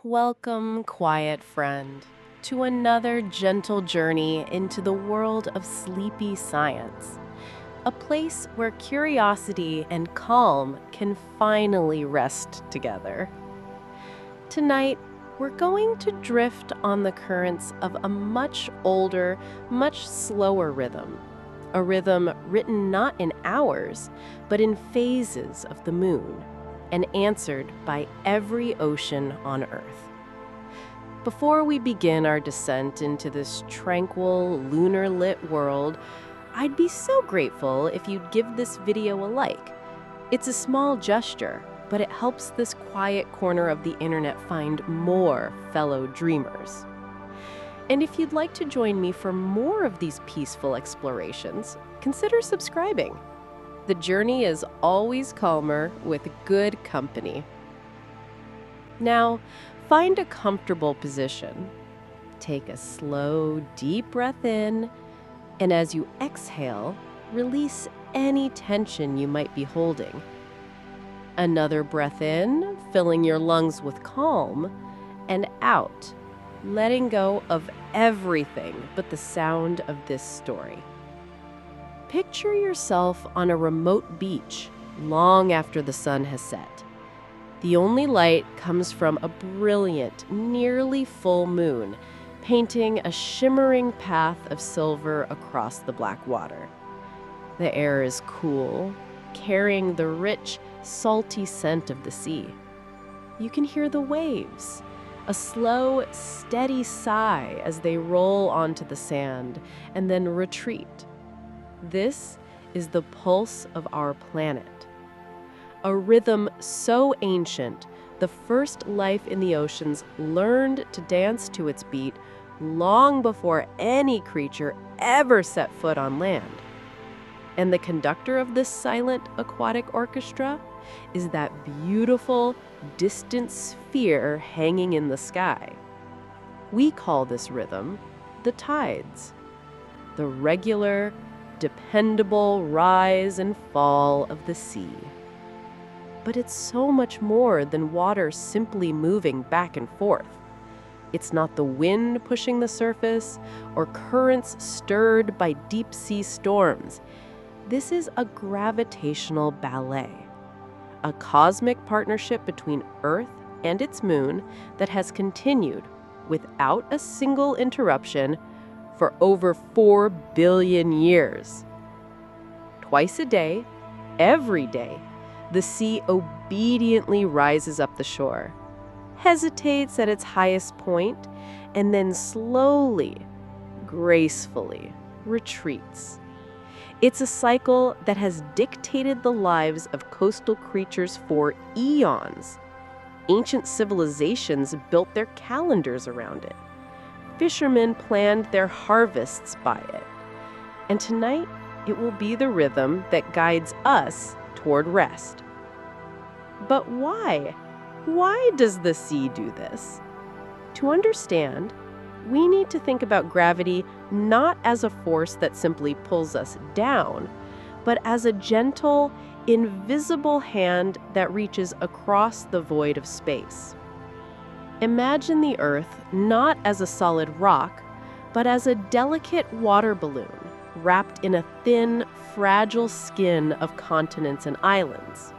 Welcome, quiet friend, to another gentle journey into the world of sleepy science, a place where curiosity and calm can finally rest together. Tonight, we're going to drift on the currents of a much older, much slower rhythm, a rhythm written not in hours, but in phases of the moon, and answered by every ocean on Earth. Before we begin our descent into this tranquil, lunar-lit world, I'd be so grateful if you'd give this video a like. It's a small gesture, but it helps this quiet corner of the internet find more fellow dreamers. And if you'd like to join me for more of these peaceful explorations, consider subscribing. The journey is always calmer with good company. Now, find a comfortable position. Take a slow, deep breath in, and as you exhale, release any tension you might be holding. Another breath in, filling your lungs with calm, and out, letting go of everything but the sound of this story. Picture yourself on a remote beach long after the sun has set. The only light comes from a brilliant, nearly full moon, painting a shimmering path of silver across the black water. The air is cool, carrying the rich, salty scent of the sea. You can hear the waves, a slow, steady sigh as they roll onto the sand and then retreat. This is the pulse of our planet. A rhythm so ancient, the first life in the oceans learned to dance to its beat long before any creature ever set foot on land. And the conductor of this silent aquatic orchestra is that beautiful, distant sphere hanging in the sky. We call this rhythm the tides, the regular, dependable rise and fall of the sea. But it's so much more than water simply moving back and forth. It's not the wind pushing the surface or currents stirred by deep sea storms. This is a gravitational ballet, a cosmic partnership between Earth and its moon that has continued without a single interruption for over 4 billion years. Twice a day, every day, the sea obediently rises up the shore, hesitates at its highest point, and then slowly, gracefully retreats. It's a cycle that has dictated the lives of coastal creatures for eons. Ancient civilizations built their calendars around it. Fishermen planned their harvests by it. And tonight, it will be the rhythm that guides us toward rest. But why? Why does the sea do this? To understand, we need to think about gravity not as a force that simply pulls us down, but as a gentle, invisible hand that reaches across the void of space. Imagine the Earth not as a solid rock, but as a delicate water balloon wrapped in a thin, fragile skin of continents and islands.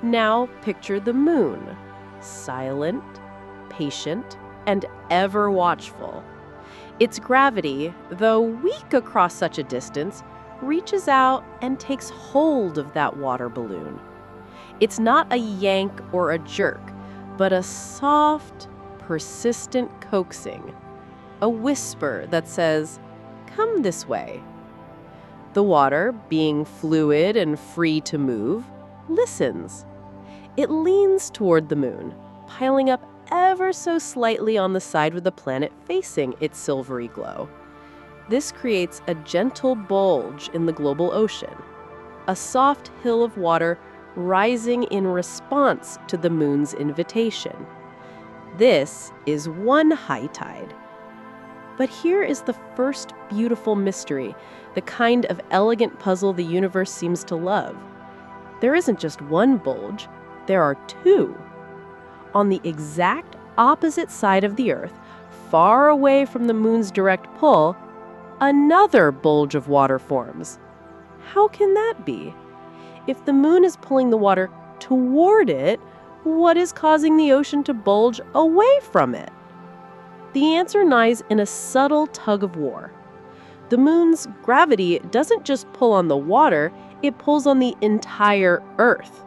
Now picture the moon, silent, patient, and ever watchful. Its gravity, though weak across such a distance, reaches out and takes hold of that water balloon. It's not a yank or a jerk, but a soft, persistent coaxing, a whisper that says, "Come this way." The water, being fluid and free to move, listens. It leans toward the moon, piling up ever so slightly on the side of the planet facing its silvery glow. This creates a gentle bulge in the global ocean, a soft hill of water rising in response to the moon's invitation. This is one high tide. But here is the first beautiful mystery, the kind of elegant puzzle the universe seems to love. There isn't just one bulge, there are two. On the exact opposite side of the Earth, far away from the moon's direct pull, another bulge of water forms. How can that be? If the moon is pulling the water toward it, what is causing the ocean to bulge away from it? The answer lies in a subtle tug of war. The moon's gravity doesn't just pull on the water, it pulls on the entire Earth.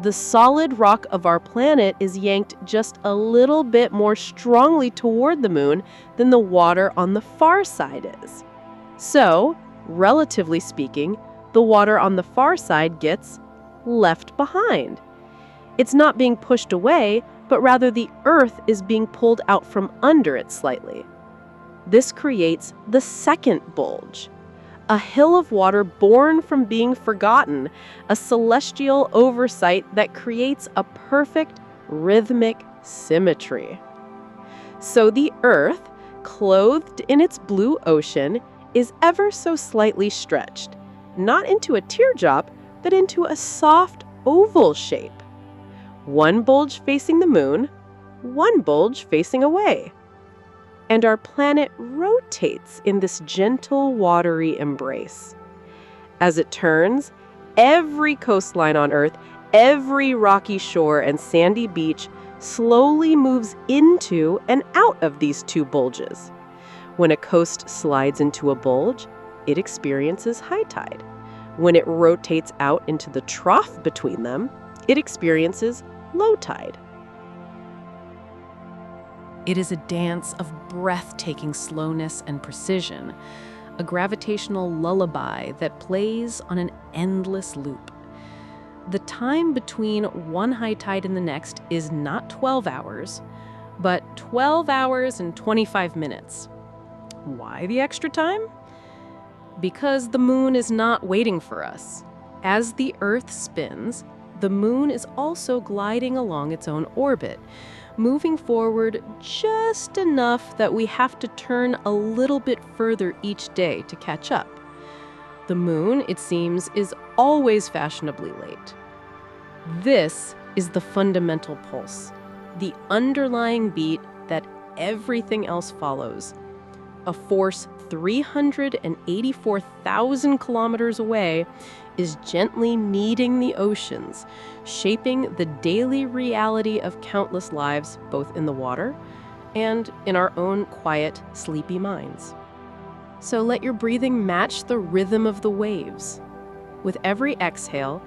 The solid rock of our planet is yanked just a little bit more strongly toward the moon than the water on the far side is. So, relatively speaking, the water on the far side gets left behind. It's not being pushed away, but rather the Earth is being pulled out from under it slightly. This creates the second bulge, a hill of water born from being forgotten, a celestial oversight that creates a perfect rhythmic symmetry. So the Earth, clothed in its blue ocean, is ever so slightly stretched, not into a teardrop, but into a soft oval shape. One bulge facing the moon, one bulge facing away. And our planet rotates in this gentle, watery embrace. As it turns, every coastline on Earth, every rocky shore and sandy beach slowly moves into and out of these two bulges. When a coast slides into a bulge, it experiences high tide. When it rotates out into the trough between them, it experiences low tide. It is a dance of breathtaking slowness and precision, a gravitational lullaby that plays on an endless loop. The time between one high tide and the next is not 12 hours, but 12 hours and 25 minutes. Why the extra time? Because the moon is not waiting for us. As the Earth spins, the moon is also gliding along its own orbit, moving forward just enough that we have to turn a little bit further each day to catch up. The moon, it seems, is always fashionably late. This is the fundamental pulse, the underlying beat that everything else follows. A force 384,000 kilometers away is gently kneading the oceans, shaping the daily reality of countless lives, both in the water and in our own quiet, sleepy minds. So let your breathing match the rhythm of the waves. With every exhale,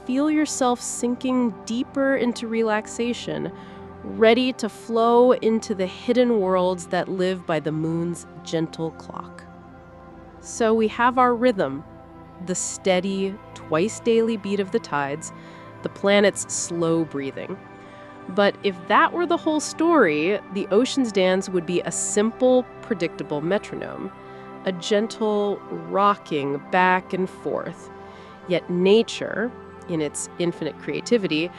feel yourself sinking deeper into relaxation, ready to flow into the hidden worlds that live by the moon's gentle clock. So we have our rhythm, the steady, twice-daily beat of the tides, the planet's slow breathing. But if that were the whole story, the ocean's dance would be a simple, predictable metronome, a gentle rocking back and forth. Yet nature, in its infinite creativity,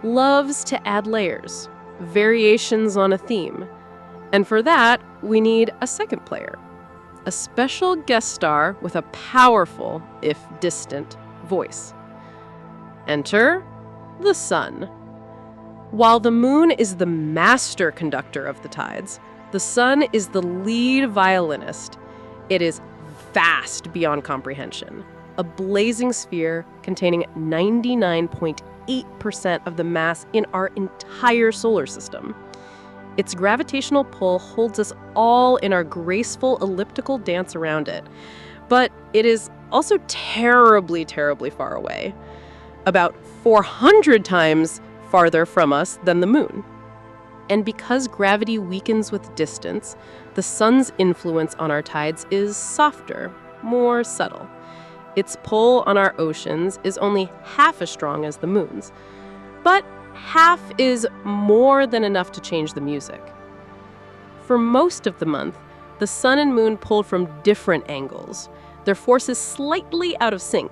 loves to add layers, variations on a theme. And for that, we need a second player, a special guest star with a powerful, if distant, voice. Enter the sun. While the moon is the master conductor of the tides, the sun is the lead violinist. It is vast beyond comprehension, a blazing sphere containing 99.8% of the mass in our entire solar system. Its gravitational pull holds us all in our graceful elliptical dance around it. But it is also terribly, terribly far away, about 400 times farther from us than the moon. And because gravity weakens with distance, the sun's influence on our tides is softer, more subtle. Its pull on our oceans is only half as strong as the moon's. But half is more than enough to change the music. For most of the month, the sun and moon pulled from different angles, their forces slightly out of sync.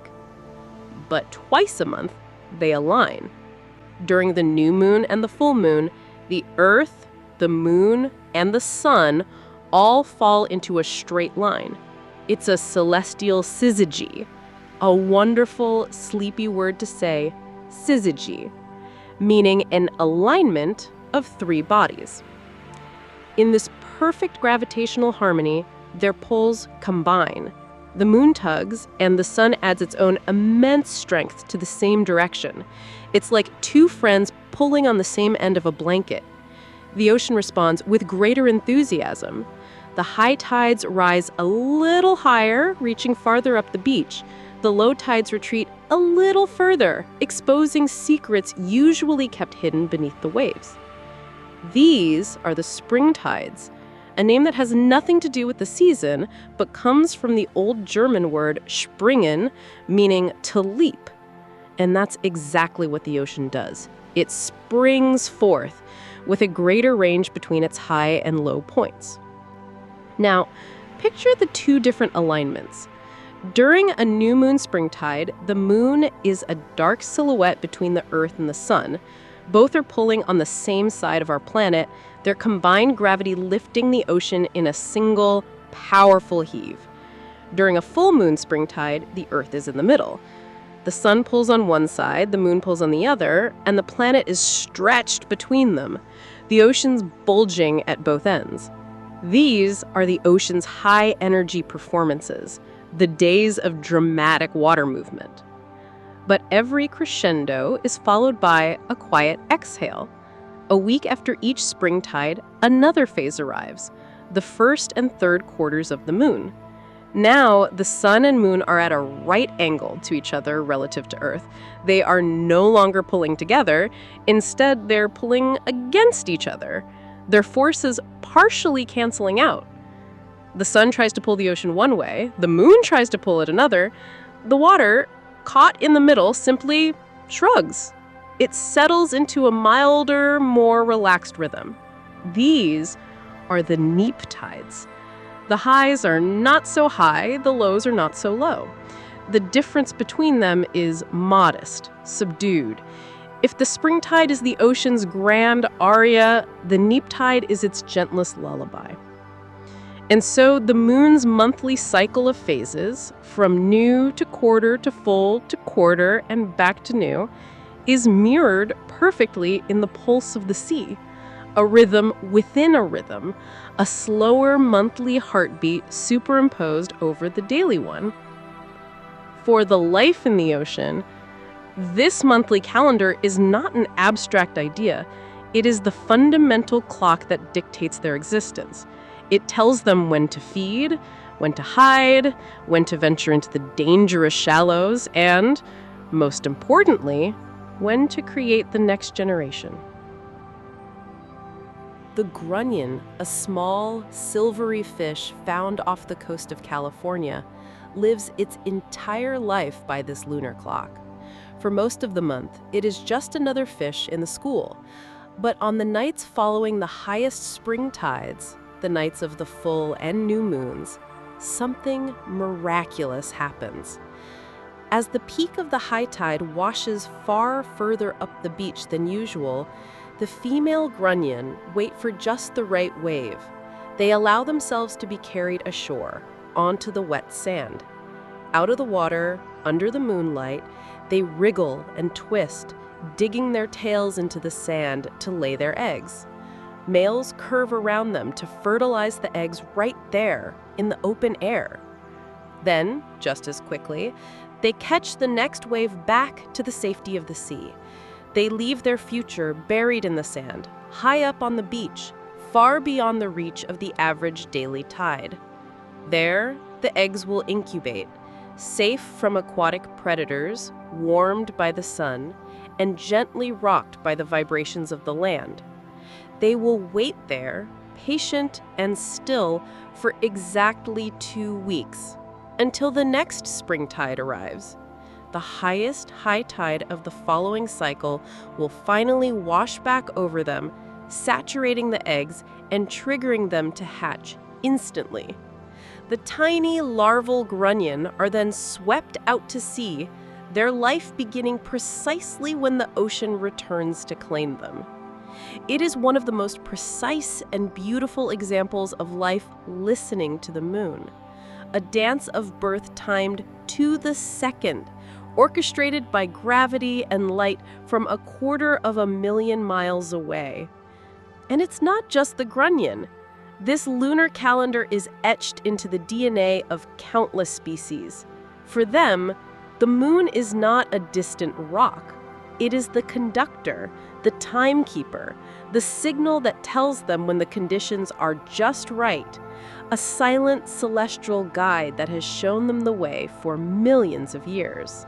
But twice a month, they align. During the new moon and the full moon, the Earth, the moon, and the sun all fall into a straight line. It's a celestial syzygy, a wonderful, sleepy word to say, syzygy, meaning an alignment of three bodies. In this perfect gravitational harmony, their poles combine. The moon tugs, and the sun adds its own immense strength to the same direction. It's like two friends pulling on the same end of a blanket. The ocean responds with greater enthusiasm. The high tides rise a little higher, reaching farther up the beach. The low tides retreat a little further, exposing secrets usually kept hidden beneath the waves. These are the spring tides, a name that has nothing to do with the season, but comes from the old German word springen, meaning to leap. And that's exactly what the ocean does. It springs forth, with a greater range between its high and low points. Now, picture the two different alignments. During a new moon springtide, the moon is a dark silhouette between the Earth and the sun. Both are pulling on the same side of our planet, their combined gravity lifting the ocean in a single, powerful heave. During a full moon springtide, the Earth is in the middle. The sun pulls on one side, the moon pulls on the other, and the planet is stretched between them, the ocean's bulging at both ends. These are the ocean's high-energy performances, the days of dramatic water movement. But every crescendo is followed by a quiet exhale. A week after each springtide, another phase arrives, the first and third quarters of the moon. Now, the sun and moon are at a right angle to each other relative to Earth. They are no longer pulling together. Instead, they're pulling against each other, their forces partially canceling out. The sun tries to pull the ocean one way, the moon tries to pull it another. The water, caught in the middle, simply shrugs. It settles into a milder, more relaxed rhythm. These are the neap tides. The highs are not so high, the lows are not so low. The difference between them is modest, subdued. If the springtide is the ocean's grand aria, the neap tide is its gentlest lullaby. And so the moon's monthly cycle of phases, from new to quarter to full to quarter and back to new, is mirrored perfectly in the pulse of the sea. A rhythm within a rhythm, a slower monthly heartbeat superimposed over the daily one. For the life in the ocean, this monthly calendar is not an abstract idea. It is the fundamental clock that dictates their existence. It tells them when to feed, when to hide, when to venture into the dangerous shallows, and, most importantly, when to create the next generation. The grunion, a small, silvery fish found off the coast of California, lives its entire life by this lunar clock. For most of the month, it is just another fish in the school. But on the nights following the highest spring tides, the nights of the full and new moons, something miraculous happens. As the peak of the high tide washes far further up the beach than usual, the female grunion wait for just the right wave. They allow themselves to be carried ashore, onto the wet sand. Out of the water, under the moonlight, they wriggle and twist, digging their tails into the sand to lay their eggs. Males curve around them to fertilize the eggs right there, in the open air. Then, just as quickly, they catch the next wave back to the safety of the sea. They leave their future buried in the sand, high up on the beach, far beyond the reach of the average daily tide. There, the eggs will incubate, safe from aquatic predators, warmed by the sun, and gently rocked by the vibrations of the land. They will wait there, patient and still, for exactly 2 weeks, until the next spring tide arrives. The highest high tide of the following cycle will finally wash back over them, saturating the eggs and triggering them to hatch instantly. The tiny larval grunion are then swept out to sea, their life beginning precisely when the ocean returns to claim them. It is one of the most precise and beautiful examples of life listening to the moon. A dance of birth timed to the second, orchestrated by gravity and light from 250,000 miles away. And it's not just the grunion. This lunar calendar is etched into the DNA of countless species. For them, the moon is not a distant rock. It is the conductor, the timekeeper, the signal that tells them when the conditions are just right, a silent celestial guide that has shown them the way for millions of years.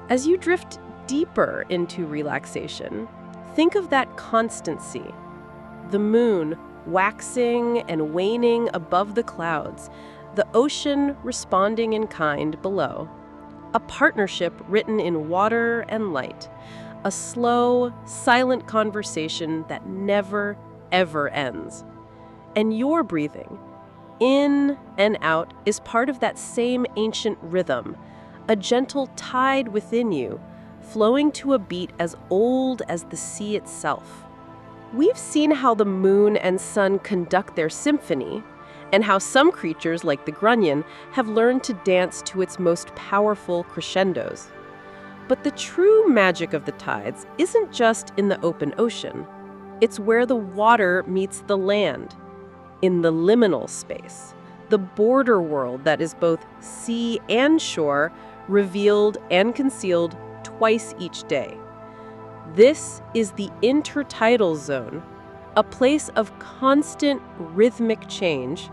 As you drift deeper into relaxation, think of that constancy. The moon waxing and waning above the clouds, the ocean responding in kind below. A partnership written in water and light. A slow, silent conversation that never, ever ends. And your breathing, in and out, is part of that same ancient rhythm, a gentle tide within you, flowing to a beat as old as the sea itself. We've seen how the moon and sun conduct their symphony, and how some creatures, like the grunion, have learned to dance to its most powerful crescendos. But the true magic of the tides isn't just in the open ocean. It's where the water meets the land, in the liminal space, the border world that is both sea and shore, revealed and concealed twice each day. This is the intertidal zone, a place of constant rhythmic change.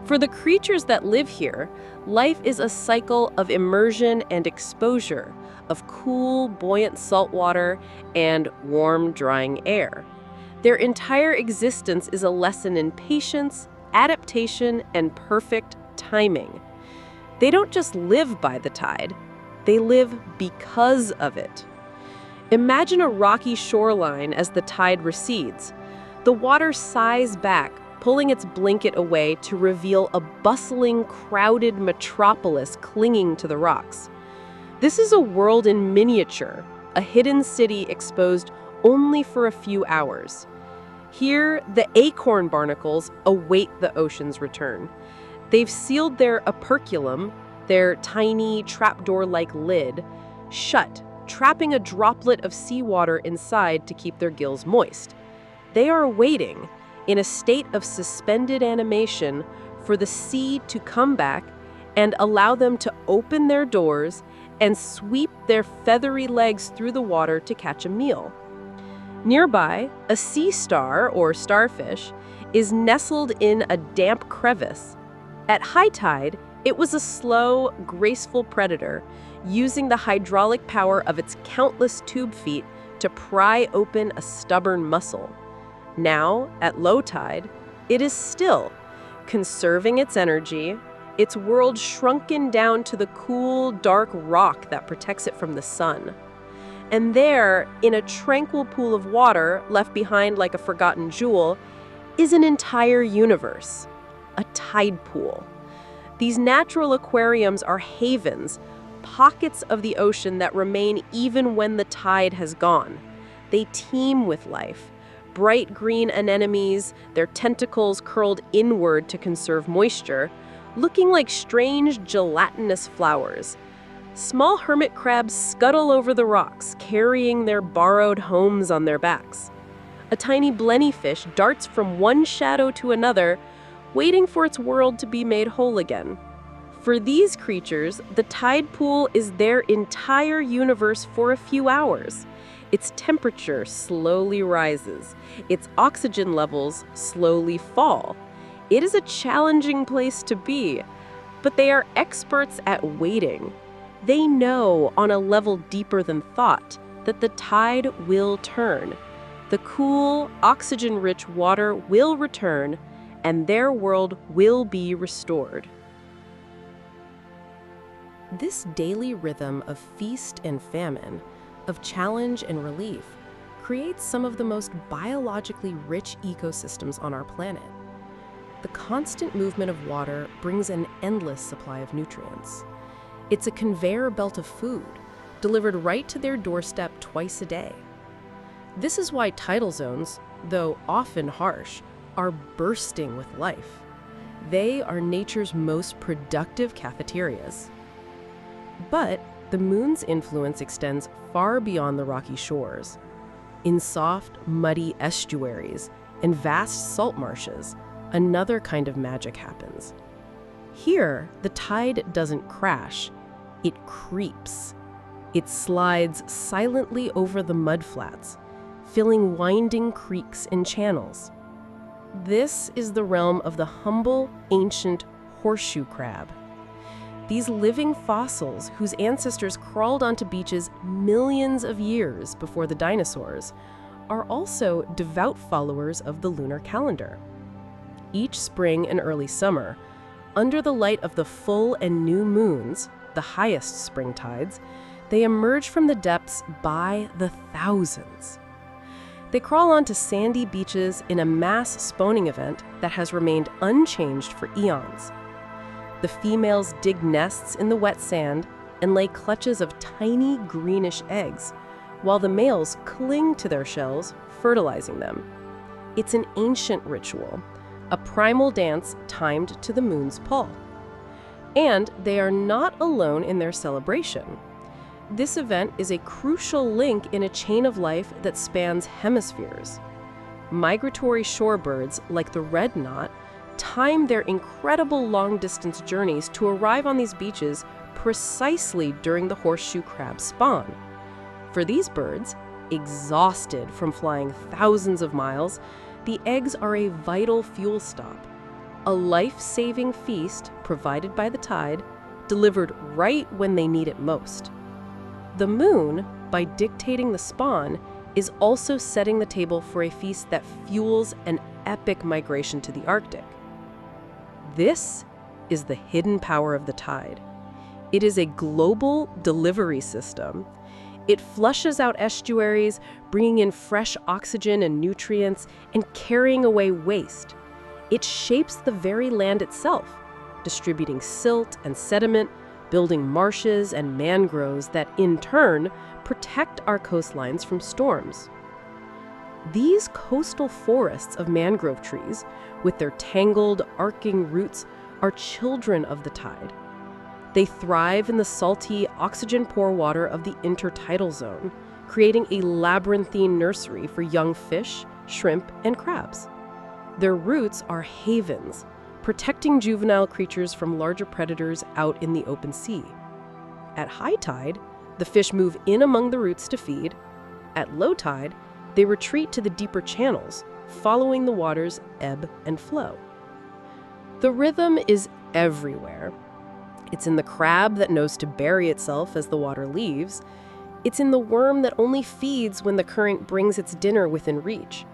For the creatures that live here, life is a cycle of immersion and exposure, of cool, buoyant saltwater and warm, drying air. Their entire existence is a lesson in patience, adaptation, and perfect timing. They don't just live by the tide, they live because of it. Imagine a rocky shoreline as the tide recedes. The water sighs back, pulling its blanket away to reveal a bustling, crowded metropolis clinging to the rocks. This is a world in miniature, a hidden city exposed only for a few hours. Here, the acorn barnacles await the ocean's return. They've sealed their operculum, their tiny trapdoor-like lid, shut, trapping a droplet of seawater inside to keep their gills moist. They are waiting, in a state of suspended animation, for the sea to come back and allow them to open their doors and sweep their feathery legs through the water to catch a meal. Nearby, a sea star, or starfish, is nestled in a damp crevice. At high tide, it was a slow, graceful predator, using the hydraulic power of its countless tube feet to pry open a stubborn mussel. Now, at low tide, it is still, conserving its energy, its world shrunken down to the cool, dark rock that protects it from the sun. And there, in a tranquil pool of water left behind like a forgotten jewel, is an entire universe, a tide pool. These natural aquariums are havens, pockets of the ocean that remain even when the tide has gone. They teem with life. Bright green anemones, their tentacles curled inward to conserve moisture, looking like strange gelatinous flowers. Small hermit crabs scuttle over the rocks, carrying their borrowed homes on their backs. A tiny blennyfish darts from one shadow to another, waiting for its world to be made whole again. For these creatures, the tide pool is their entire universe for a few hours. Its temperature slowly rises. Its oxygen levels slowly fall. It is a challenging place to be, but they are experts at waiting. They know, on a level deeper than thought, that the tide will turn. The cool, oxygen-rich water will return, and their world will be restored. This daily rhythm of feast and famine, of challenge and relief, creates some of the most biologically rich ecosystems on our planet. The constant movement of water brings an endless supply of nutrients. It's a conveyor belt of food, delivered right to their doorstep twice a day. This is why tidal zones, though often harsh, are bursting with life. They are nature's most productive cafeterias. But the moon's influence extends far beyond the rocky shores. In soft, muddy estuaries and vast salt marshes, another kind of magic happens. Here, the tide doesn't crash, it creeps. It slides silently over the mudflats, filling winding creeks and channels. This is the realm of the humble, ancient horseshoe crab. These living fossils, whose ancestors crawled onto beaches millions of years before the dinosaurs, are also devout followers of the lunar calendar. Each spring and early summer, under the light of the full and new moons, the highest spring tides, they emerge from the depths by the thousands. They crawl onto sandy beaches in a mass spawning event that has remained unchanged for eons. The females dig nests in the wet sand and lay clutches of tiny greenish eggs, while the males cling to their shells, fertilizing them. It's an ancient ritual, a primal dance timed to the moon's pull. And they are not alone in their celebration. This event is a crucial link in a chain of life that spans hemispheres. Migratory shorebirds, like the red knot, time their incredible long-distance journeys to arrive on these beaches precisely during the horseshoe crab spawn. For these birds, exhausted from flying thousands of miles, the eggs are a vital fuel stop, a life-saving feast provided by the tide, delivered right when they need it most. The moon, by dictating the spawn, is also setting the table for a feast that fuels an epic migration to the Arctic. This is the hidden power of the tide. It is a global delivery system. It flushes out estuaries, bringing in fresh oxygen and nutrients, and carrying away waste. It shapes the very land itself, distributing silt and sediment, building marshes and mangroves that, in turn, protect our coastlines from storms. These coastal forests of mangrove trees, with their tangled, arcing roots, are children of the tide. They thrive in the salty, oxygen-poor water of the intertidal zone, creating a labyrinthine nursery for young fish, shrimp, and crabs. Their roots are havens, protecting juvenile creatures from larger predators out in the open sea. At high tide, the fish move in among the roots to feed. At low tide, they retreat to the deeper channels, following the water's ebb and flow. The rhythm is everywhere. It's in the crab that knows to bury itself as the water leaves. It's in the worm that only feeds when the current brings its dinner within reach.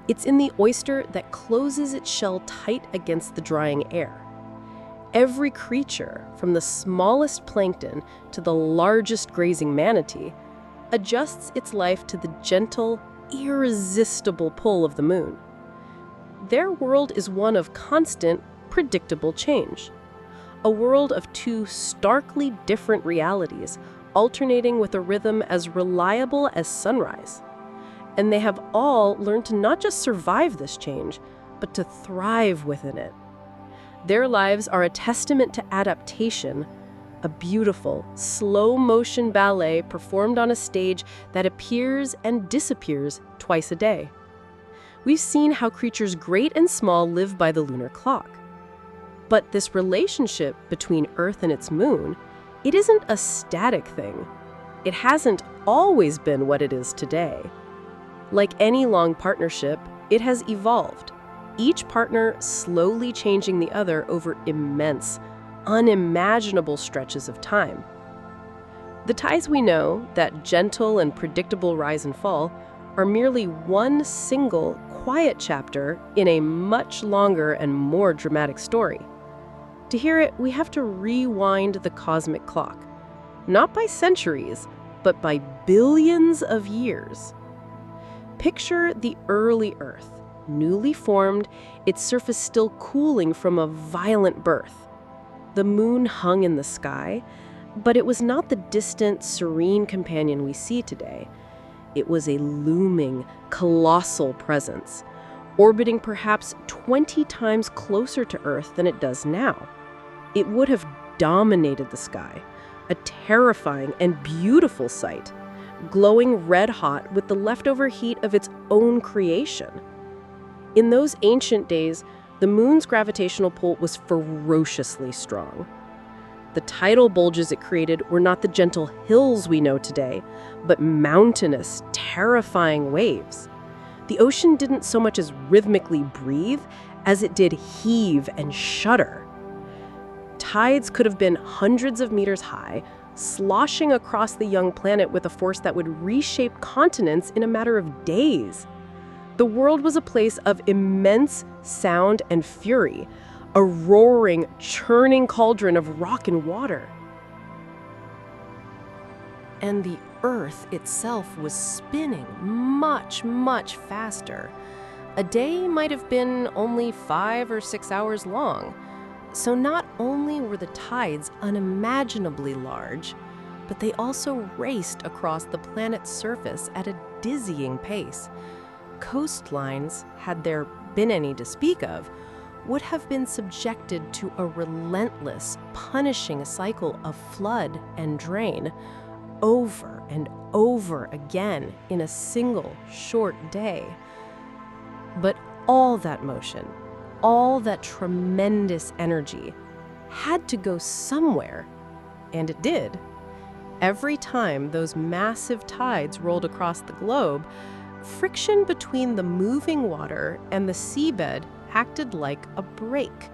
It's in the oyster that closes its shell tight against the drying air. Every creature, from the smallest plankton to the largest grazing manatee, adjusts its life to the gentle, irresistible pull of the moon. Their world is one of constant, predictable change. A world of two starkly different realities, alternating with a rhythm as reliable as sunrise. And they have all learned to not just survive this change, but to thrive within it. Their lives are a testament to adaptation, a beautiful, slow-motion ballet performed on a stage that appears and disappears twice a day. We've seen how creatures great and small live by the lunar clock. But this relationship between Earth and its moon, it isn't a static thing. It hasn't always been what it is today. Like any long partnership, it has evolved, each partner slowly changing the other over immense, unimaginable stretches of time. The tides we know, that gentle and predictable rise and fall, are merely one single, quiet chapter in a much longer and more dramatic story. To hear it, we have to rewind the cosmic clock, not by centuries, but by billions of years. Picture the early Earth, newly formed, its surface still cooling from a violent birth. The moon hung in the sky, but it was not the distant, serene companion we see today. It was a looming, colossal presence, orbiting perhaps 20 times closer to Earth than it does now. It would have dominated the sky, a terrifying and beautiful sight, glowing red hot with the leftover heat of its own creation. In those ancient days, the moon's gravitational pull was ferociously strong. The tidal bulges it created were not the gentle hills we know today, but mountainous, terrifying waves. The ocean didn't so much as rhythmically breathe as it did heave and shudder. Tides could have been hundreds of meters high, sloshing across the young planet with a force that would reshape continents in a matter of days. The world was a place of immense sound and fury, a roaring, churning cauldron of rock and water. And the Earth itself was spinning much, much faster. A day might have been only 5 or 6 hours long. So not only were the tides unimaginably large, but they also raced across the planet's surface at a dizzying pace. Coastlines, had there been any to speak of, would have been subjected to a relentless, punishing cycle of flood and drain over and over again in a single short day. But all that motion, all that tremendous energy had to go somewhere, and it did. Every time those massive tides rolled across the globe, friction between the moving water and the seabed acted like a brake.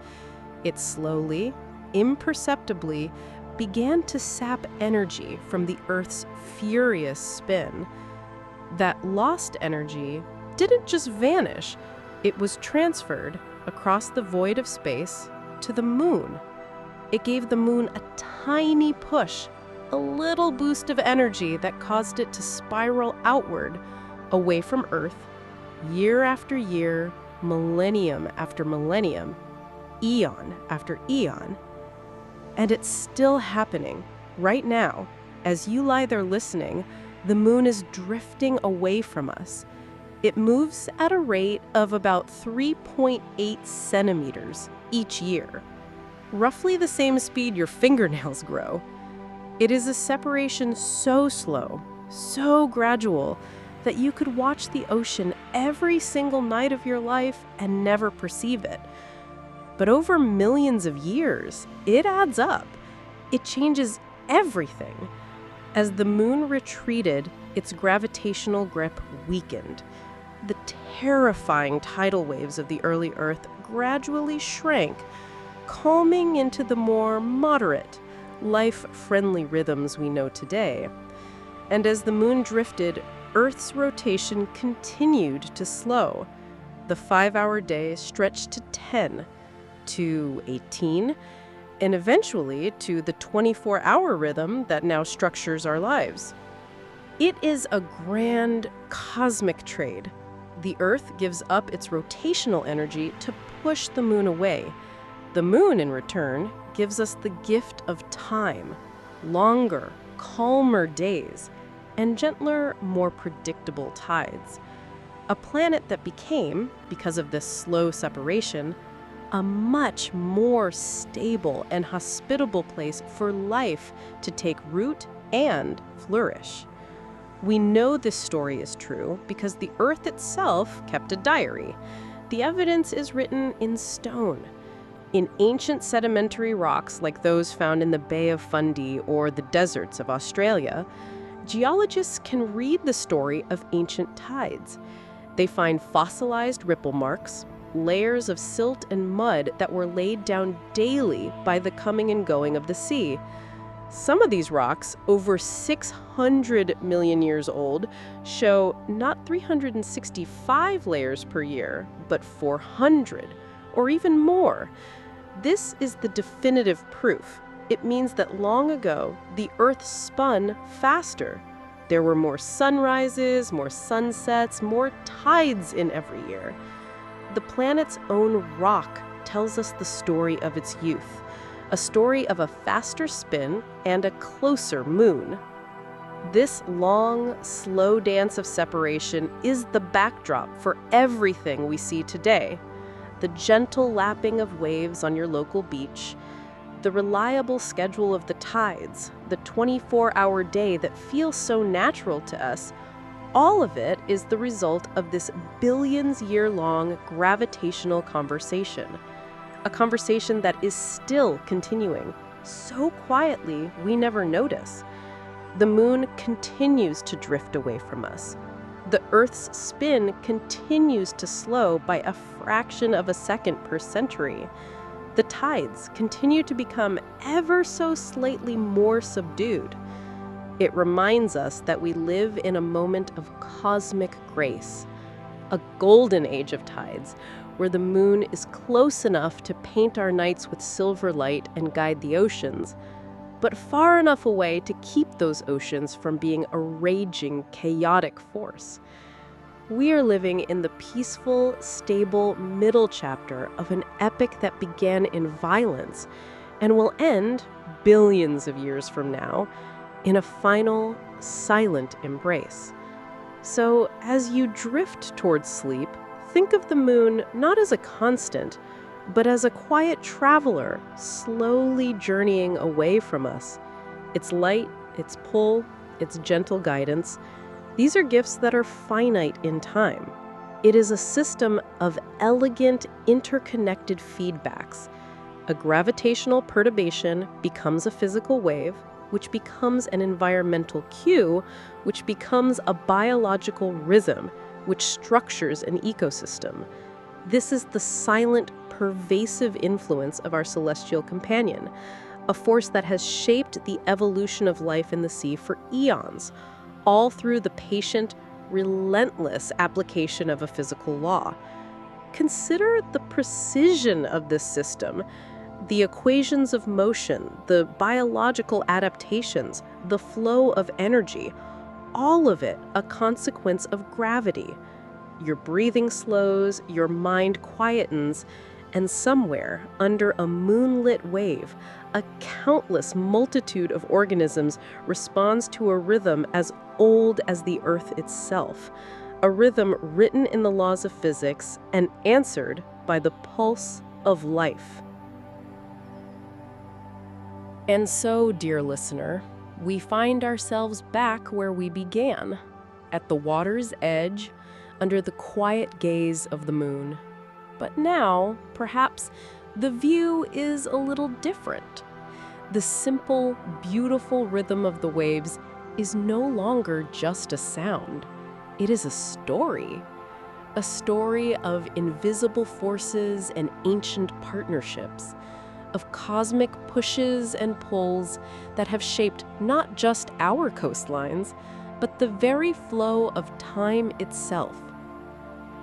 It slowly, imperceptibly, began to sap energy from the Earth's furious spin. That lost energy didn't just vanish, it was transferred across the void of space to the moon. It gave the moon a tiny push, a little boost of energy that caused it to spiral outward, away from Earth, year after year, millennium after millennium, eon after eon. And it's still happening right now. As you lie there listening, the moon is drifting away from us. It moves at a rate of about 3.8 centimeters each year, roughly the same speed your fingernails grow. It is a separation so slow, so gradual, that you could watch the ocean every single night of your life and never perceive it. But over millions of years, it adds up. It changes everything. As the moon retreated, its gravitational grip weakened. The terrifying tidal waves of the early Earth gradually shrank, calming into the more moderate, life-friendly rhythms we know today. And as the moon drifted, Earth's rotation continued to slow. The 5-hour day stretched to 10, to 18, and eventually to the 24-hour rhythm that now structures our lives. It is a grand cosmic trade. The Earth gives up its rotational energy to push the moon away. The moon, in return, gives us the gift of time, longer, calmer days, and gentler, more predictable tides. A planet that became, because of this slow separation, a much more stable and hospitable place for life to take root and flourish. We know this story is true because the Earth itself kept a diary. The evidence is written in stone. In ancient sedimentary rocks like those found in the Bay of Fundy or the deserts of Australia, geologists can read the story of ancient tides. They find fossilized ripple marks, layers of silt and mud that were laid down daily by the coming and going of the sea. Some of these rocks, over 600 million years old, show not 365 layers per year, but 400, or even more. This is the definitive proof. It means that long ago, the Earth spun faster. There were more sunrises, more sunsets, more tides in every year. The planet's own rock tells us the story of its youth, a story of a faster spin and a closer moon. This long, slow dance of separation is the backdrop for everything we see today. The gentle lapping of waves on your local beach, The reliable schedule of the tides, the 24-hour day that feels so natural to us, all of it is the result of this billions-year-long gravitational conversation. A conversation that is still continuing, so quietly we never notice. The moon continues to drift away from us. The Earth's spin continues to slow by a fraction of a second per century. The tides continue to become ever so slightly more subdued. It reminds us that we live in a moment of cosmic grace, a golden age of tides, where the moon is close enough to paint our nights with silver light and guide the oceans, but far enough away to keep those oceans from being a raging, chaotic force. We are living in the peaceful, stable middle chapter of an epic that began in violence and will end, billions of years from now, in a final, silent embrace. So, as you drift towards sleep, think of the moon not as a constant, but as a quiet traveler slowly journeying away from us. Its light, its pull, its gentle guidance, these are gifts that are finite in time. It is a system of elegant, interconnected feedbacks. A gravitational perturbation becomes a physical wave, which becomes an environmental cue, which becomes a biological rhythm, which structures an ecosystem. This is the silent, pervasive influence of our celestial companion, a force that has shaped the evolution of life in the sea for eons, all through the patient, relentless application of a physical law. Consider the precision of this system, the equations of motion, the biological adaptations, the flow of energy, all of it a consequence of gravity. Your breathing slows, your mind quietens, and somewhere, under a moonlit wave, a countless multitude of organisms responds to a rhythm as old as the Earth itself, a rhythm written in the laws of physics and answered by the pulse of life. And so, dear listener, we find ourselves back where we began, at the water's edge, under the quiet gaze of the moon. But now, perhaps, the view is a little different. The simple, beautiful rhythm of the waves is no longer just a sound. It is a story of invisible forces and ancient partnerships, of cosmic pushes and pulls that have shaped not just our coastlines, but the very flow of time itself.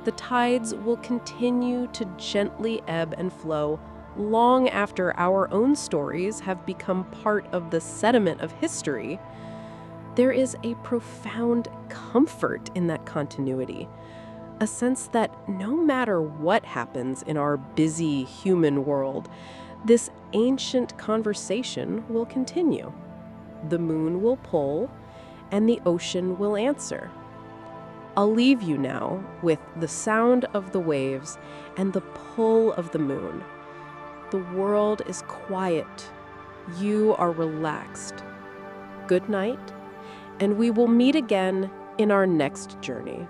The tides will continue to gently ebb and flow long after our own stories have become part of the sediment of history. There is a profound comfort in that continuity, a sense that no matter what happens in our busy human world, this ancient conversation will continue. The moon will pull, and the ocean will answer. I'll leave you now with the sound of the waves and the pull of the moon. The world is quiet. You are relaxed. Good night, and we will meet again in our next journey.